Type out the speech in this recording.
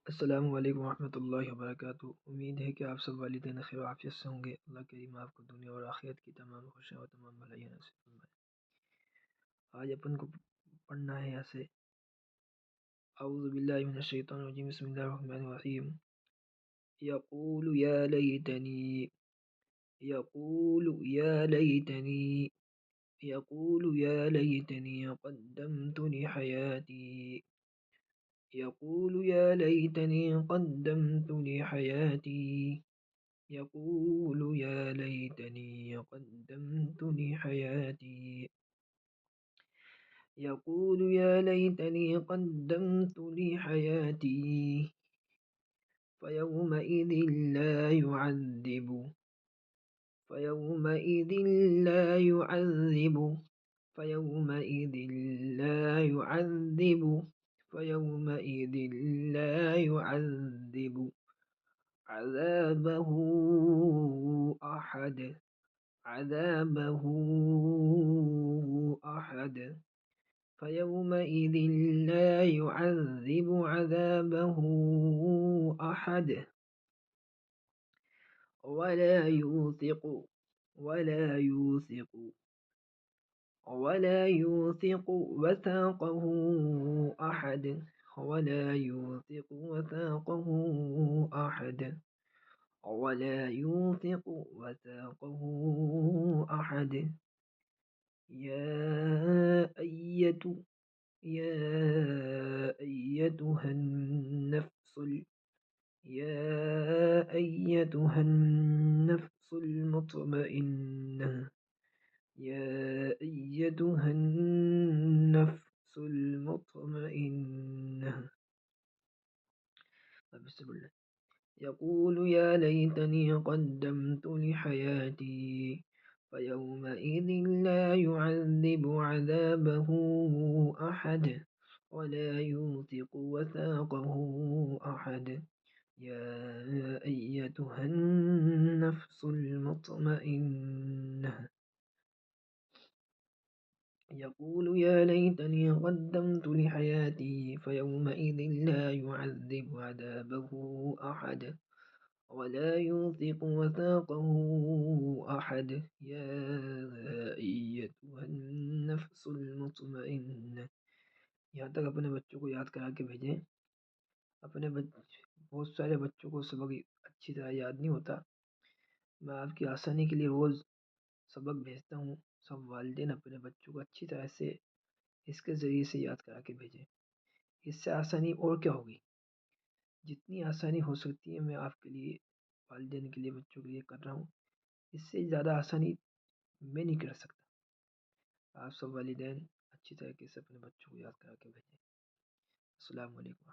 अस्सलामु अलैकुम वरहमतुल्लाहि वबरकातुहू। उम्मीद है कि आप सब वालिदैन खैर आफियत से होंगे। अल्लाह करीम आपको दुनिया और आखिरत की तमाम खुशियाँ और तमाम भलाइयाँ नसीब फरमाए। आज अपन को पढ़ना है यहाँ से औज़ु बिल्लाहि मिनश शैतानिर रजीम बिस्मिल्लाहिर रहमानिर रहीम। यक़ूलु या लैतनी यक़ूलु या लैतनी यक़ूलु या लैतनी क़द्दमतु लिहयाती यक़ूलु या लैतनी क़द्दमतु लिहयाती यक़ूलु या लैतनी क़द्दमतु लिहयाती यक़ूलु या लैतनी क़द्दमतु लिहयाती फ़यौमइज़ ला युअज़्ज़िबु फ़यौमइज़ ला युअज़्ज़िबु फ़यौमइज़ ला युअज़्ज़िबु फ़यौमइज़ ला युअज़्ज़िबु عذابه أحد عذابه أحد فيومئذ لا يعذب عذابه أحد ولا يوثق ولا يوثق ولا يوثق وثاقه أحد ولا يوثق وثاقه أحد ولا يوثق وثاقه أحد يا أيتها النفس يا أيتها النفس المطمئنة يا أيتها النفس المطمئنة بسم الله. يقول يا ليتني قدمت لحياتي فيومئذ لا يعذب عذابه أحد ولا يوثق وثاقه أحد يا أيتها النفس المطمئنة يقول يا ليتني قدمت لحياتي فيومئذ لا يعذب عذابه أحد ولا يوثق وثاقه أحد يا أيتها النفس المطمئنة। यहाँ तक अपने बच्चों को याद करा के भेजें। बहुत सारे बच्चों को सबक अच्छी तरह याद नहीं होता। मैं आपकी आसानी के लिए रोज़ सबक भेजता हूँ। सब वालिदैन अपने बच्चों को अच्छी तरह से इसके ज़रिए से याद करा के भेजें। इससे आसानी और क्या होगी। जितनी आसानी हो सकती है मैं आपके लिए, वालिदैन के लिए, बच्चों के लिए कर रहा हूँ। इससे ज़्यादा आसानी मैं नहीं कर सकता। आप सब वालिदैन अच्छी तरीके से अपने बच्चों को याद करा के भेजें। अस्सलामु अलैकुम।